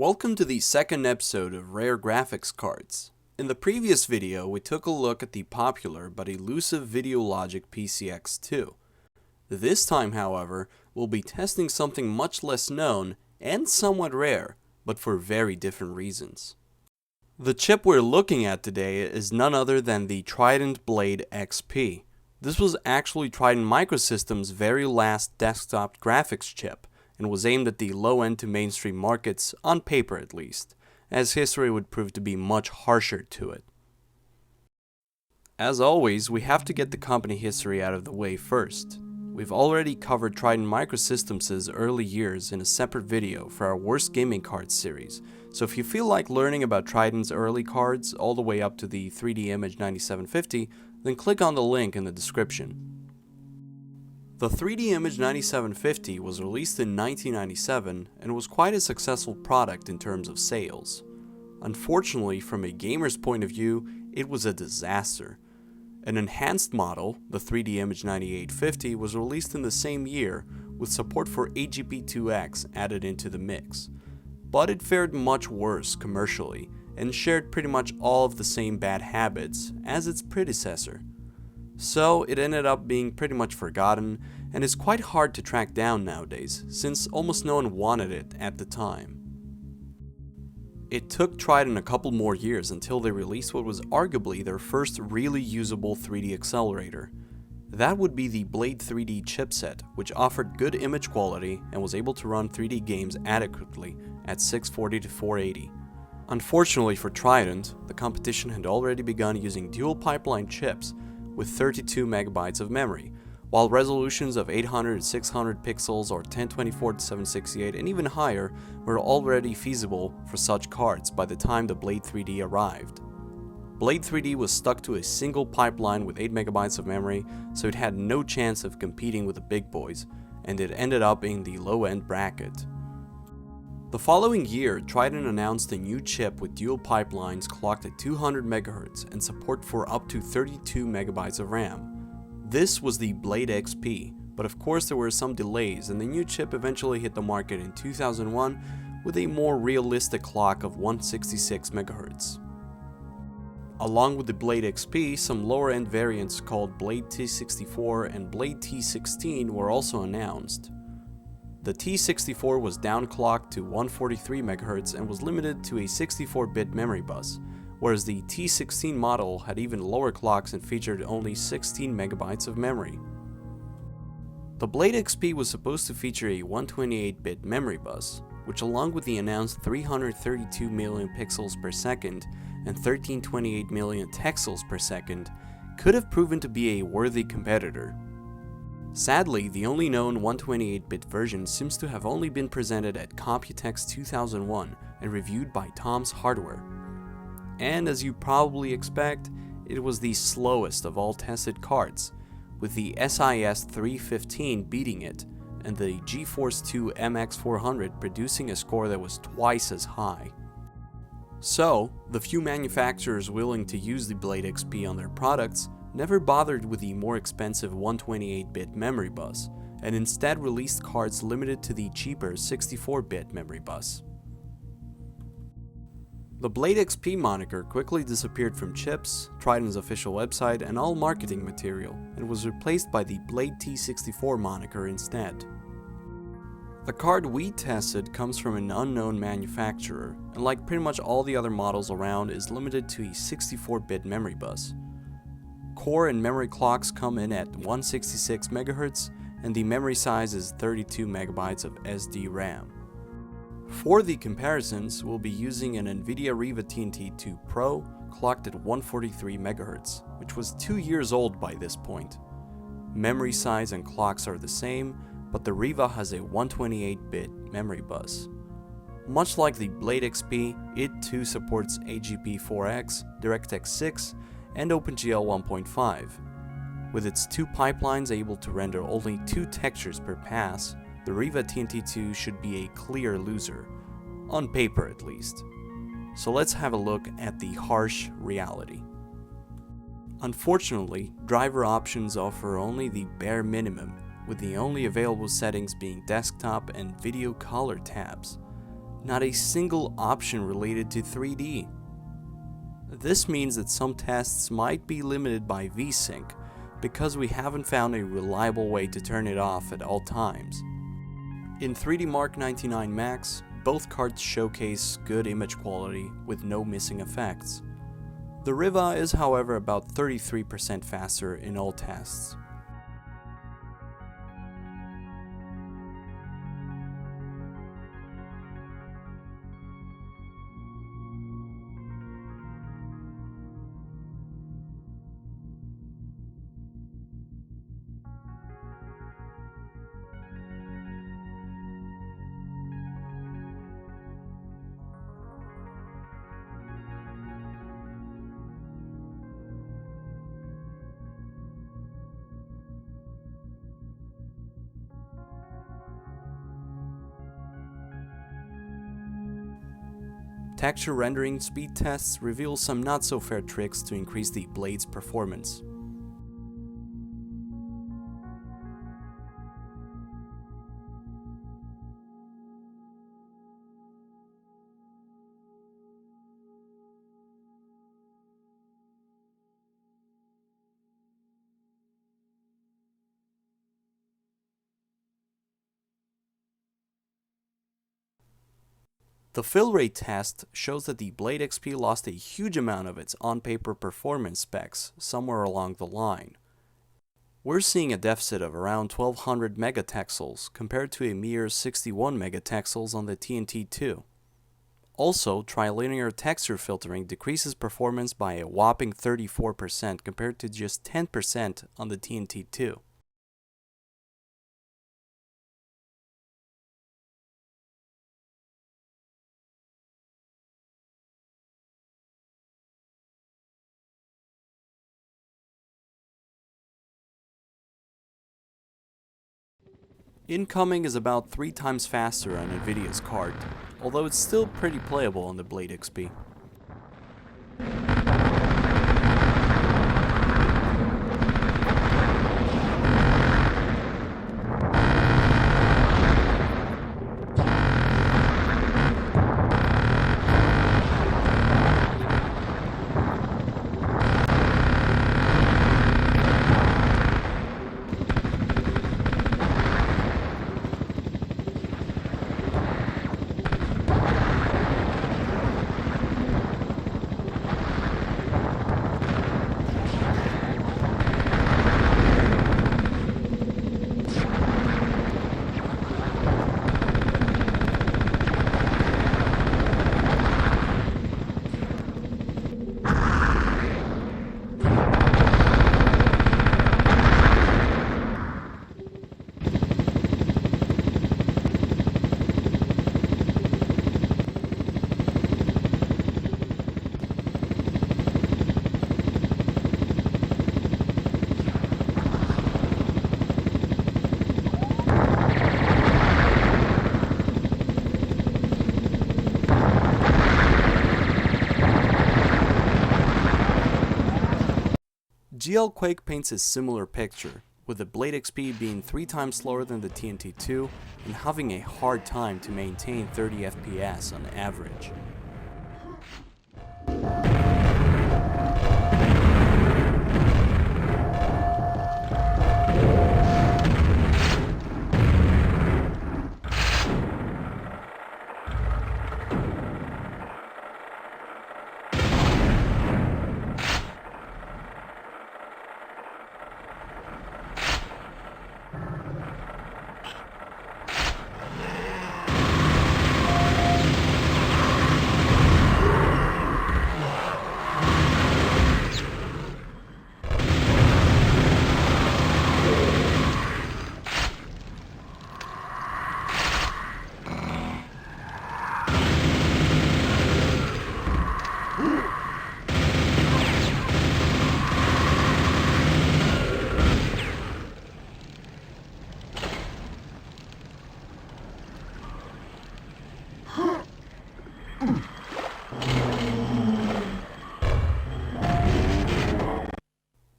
Welcome to the second episode of Rare Graphics Cards. In the previous video, we took a look at the popular but elusive VideoLogic PCX2. This time, however, we'll be testing something much less known and somewhat rare, but for very different reasons. The chip we're looking at today is none other than the Trident Blade XP. This was actually Trident Microsystem's very last desktop graphics chip, and was aimed at the low-end to mainstream markets, on paper at least, as history would prove to be much harsher to it. As always, we have to get the company history out of the way first. We've already covered Trident Microsystems' early years in a separate video for our Worst Gaming Cards series, so if you feel like learning about Trident's early cards all the way up to the 3D Image 9750, then click on the link in the description. The 3D Image 9750 was released in 1997 and was quite a successful product in terms of sales. Unfortunately, from a gamer's point of view, it was a disaster. An enhanced model, the 3D Image 9850, was released in the same year with support for AvP added into the mix. But it fared much worse commercially and shared pretty much all of the same bad habits as its predecessor. So it ended up being pretty much forgotten and is quite hard to track down nowadays, since almost no one wanted it at the time. It took Trident a couple more years until they released what was arguably their first really usable 3D accelerator. That would be the Blade 3D chipset, which offered good image quality and was able to run 3D games adequately at 640 to 480. Unfortunately for Trident, the competition had already begun using dual pipeline chips with 32 megabytes of memory, while resolutions of 800 to 600 pixels or 1024 to 768 and even higher were already feasible for such cards by the time the Blade 3D arrived. Blade 3D was stuck to a single pipeline with 8 megabytes of memory, so it had no chance of competing with the big boys, and it ended up in the low-end bracket. The following year, Trident announced a new chip with dual pipelines clocked at 200 MHz and support for up to 32 megabytes of RAM. This was the Blade XP, but of course there were some delays and the new chip eventually hit the market in 2001 with a more realistic clock of 166 MHz. Along with the Blade XP, some lower-end variants called Blade T64 and Blade T16 were also announced. The T64 was downclocked to 143 MHz and was limited to a 64-bit memory bus, whereas the T16 model had even lower clocks and featured only 16 megabytes of memory. The Blade XP was supposed to feature a 128-bit memory bus, which along with the announced 332 million pixels per second and 1328 million texels per second, could have proven to be a worthy competitor. Sadly, the only known 128-bit version seems to have only been presented at Computex 2001 and reviewed by Tom's Hardware. And as you probably expect, it was the slowest of all tested cards, with the SIS 315 beating it and the GeForce 2 MX400 producing a score that was twice as high. So, the few manufacturers willing to use the Blade XP on their products never bothered with the more expensive 128-bit memory bus, and instead released cards limited to the cheaper 64-bit memory bus. The Blade XP moniker quickly disappeared from chips, Trident's official website, and all marketing material, and was replaced by the Blade T64 moniker instead. The card we tested comes from an unknown manufacturer, and like pretty much all the other models around, is limited to a 64-bit memory bus. Core and memory clocks come in at 166 MHz, and the memory size is 32 megabytes of SD RAM. For the comparisons, we'll be using an NVIDIA Riva TNT2 Pro clocked at 143 MHz, which was 2 years old by this point. Memory size and clocks are the same, but the Riva has a 128-bit memory bus. Much like the Blade XP, it too supports AGP4X, DirectX 6, and OpenGL 1.5. With its 2 pipelines able to render only 2 textures per pass, the Riva TNT2 should be a clear loser, on paper at least. So let's have a look at the harsh reality. Unfortunately, driver options offer only the bare minimum, with the only available settings being desktop and video color tabs. Not a single option related to 3D. This means that some tests might be limited by VSync, because we haven't found a reliable way to turn it off at all times. In 3D Mark 99 Max, both cards showcase good image quality with no missing effects. The Riva is however about 33% faster in all tests. Texture rendering speed tests reveal some not so fair tricks to increase the blade's performance. The fill rate test shows that the Blade XP lost a huge amount of its on-paper performance specs somewhere along the line. We're seeing a deficit of around 1200 megatexels compared to a mere 61 megatexels on the TNT2. Also, trilinear texture filtering decreases performance by a whopping 34% compared to just 10% on the TNT2. Incoming is about 3 times faster on Nvidia's card, although it's still pretty playable on the Blade XP. GLQuake paints a similar picture, with the Blade XP being 3 times slower than the TNT2 and having a hard time to maintain 30 FPS on average.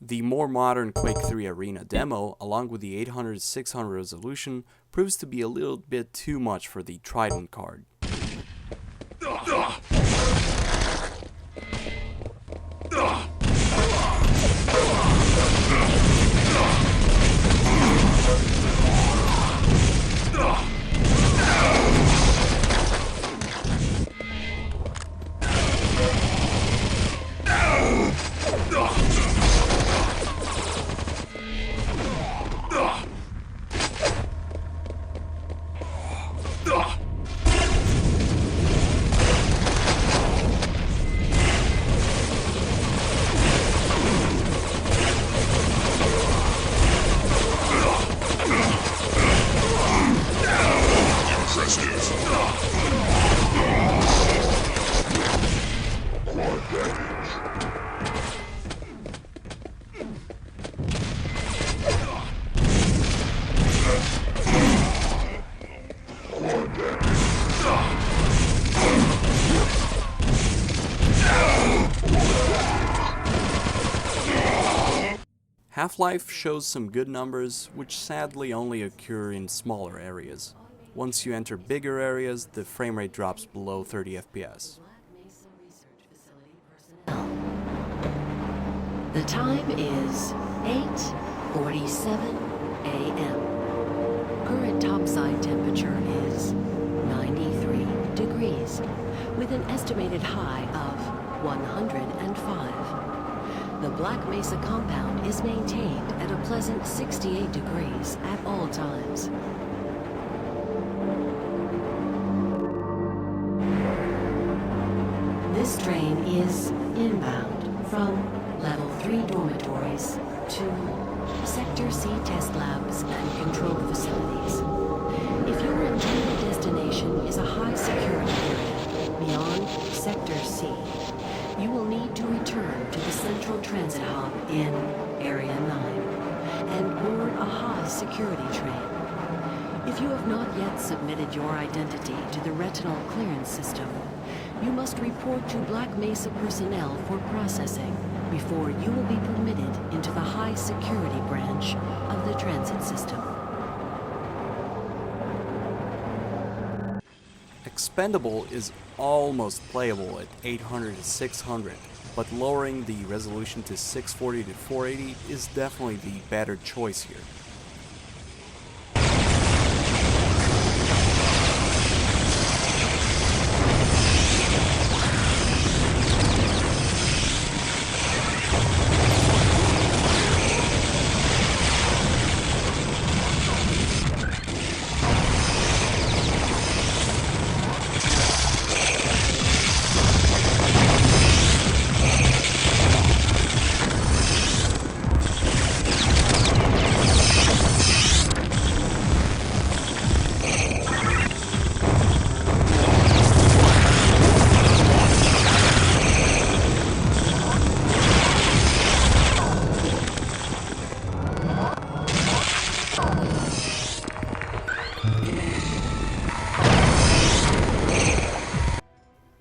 The more modern Quake 3 Arena demo, along with the 800-600 resolution, proves to be a little bit too much for the Trident card. Half-Life shows some good numbers, which sadly only occur in smaller areas. Once you enter bigger areas, the frame rate drops below 30 FPS. The time is 8:47 a.m. Current topside temperature is 93 degrees, with an estimated high of 105. The Black Mesa compound is maintained at a pleasant 68 degrees at all times. This train is inbound from Level 3 dormitories to Sector C test labs and control facilities. If your intended destination is a high security area beyond Sector C, you will need to return to the central transit hub in Area 9 and board a high security train. If you have not yet submitted your identity to the retinal clearance system, you must report to Black Mesa personnel for processing before you will be permitted into the high security branch of the transit system. Expendable is almost playable at 800 to 600, but lowering the resolution to 640 to 480 is definitely the better choice here.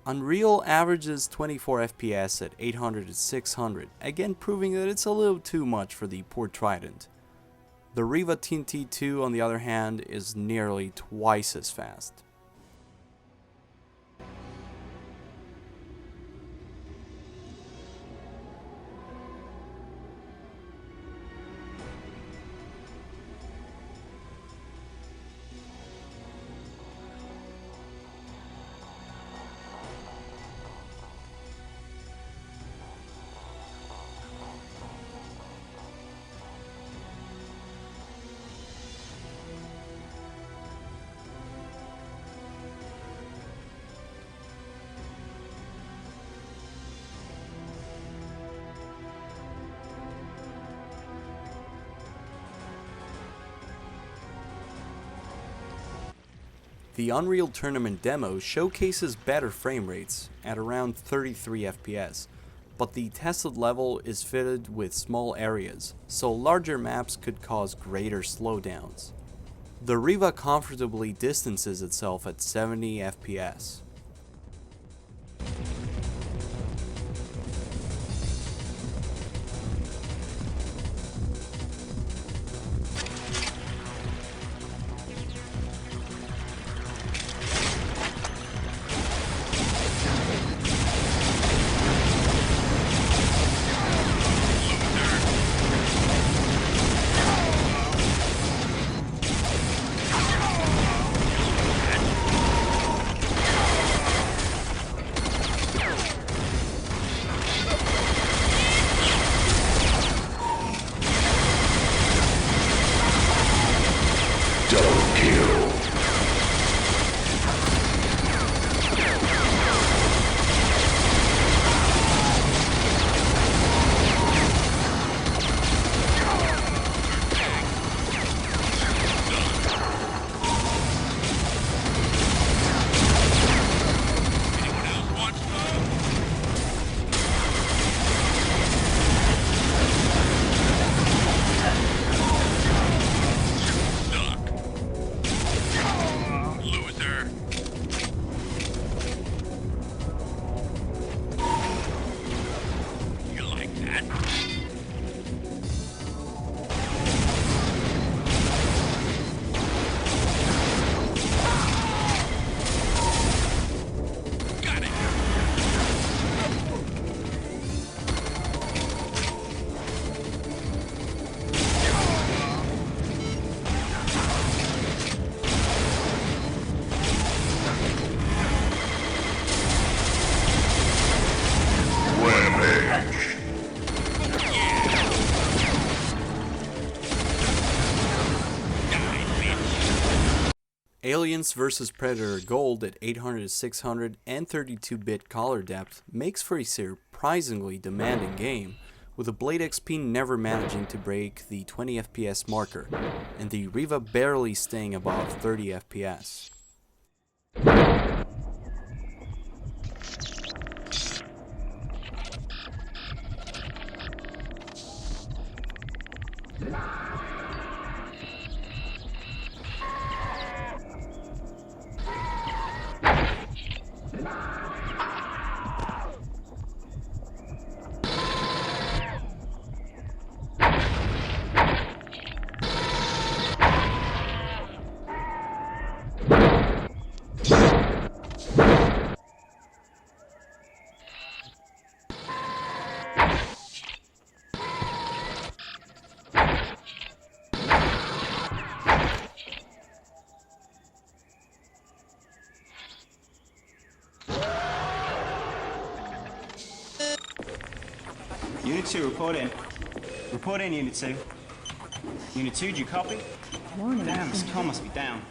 Unreal averages 24 FPS at 800 to 600, again proving that it's a little too much for the poor Trident. The Riva TNT2 on the other hand is nearly twice as fast. The Unreal Tournament demo showcases better frame rates at around 33 FPS, but the tested level is fitted with small areas, so larger maps could cause greater slowdowns. The Riva comfortably distances itself at 70 FPS. Aliens vs Predator Gold at 800, 600, and 32-bit color depth makes for a surprisingly demanding game, with the Blade XP never managing to break the 20 FPS marker, and the Riva barely staying above 30 FPS. Unit 2, report in. Report in, Unit 2. Unit 2, do you copy? Warning. Damn, this car must be down.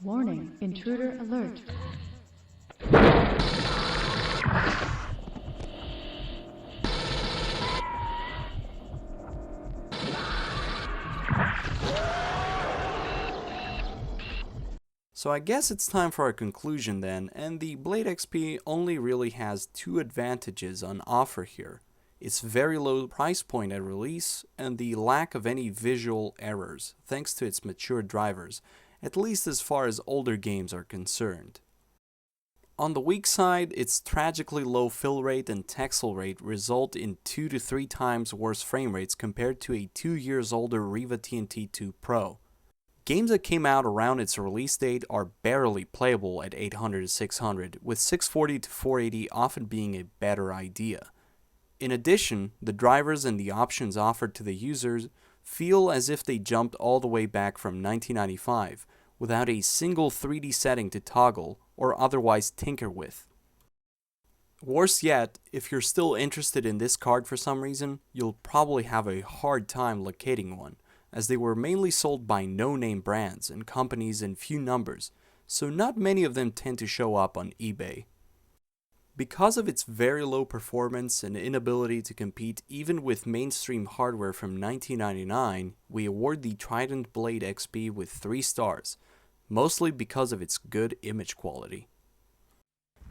Warning, intruder alert. So I guess it's time for our conclusion then, and the Blade XP only really has two advantages on offer here. Its very low price point at release, and the lack of any visual errors, thanks to its mature drivers, at least as far as older games are concerned. On the weak side, its tragically low fill rate and texel rate result in 2 to 3 times worse frame rates compared to a 2 years older Riva TNT2 Pro. Games that came out around its release date are barely playable at 800 to 600, with 640 to 480 often being a better idea. In addition, the drivers and the options offered to the users feel as if they jumped all the way back from 1995, without a single 3D setting to toggle or otherwise tinker with. Worse yet, if you're still interested in this card for some reason, you'll probably have a hard time locating one, as they were mainly sold by no-name brands and companies in few numbers, so not many of them tend to show up on eBay. Because of its very low performance and inability to compete even with mainstream hardware from 1999, we award the Trident Blade XP with 3 stars, mostly because of its good image quality.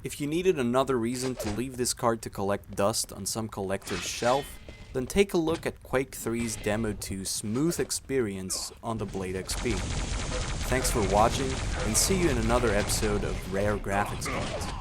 If you needed another reason to leave this card to collect dust on some collector's shelf, then take a look at Quake 3's Demo 2 smooth experience on the Blade XP. Thanks for watching, and see you in another episode of Rare Graphics Cards.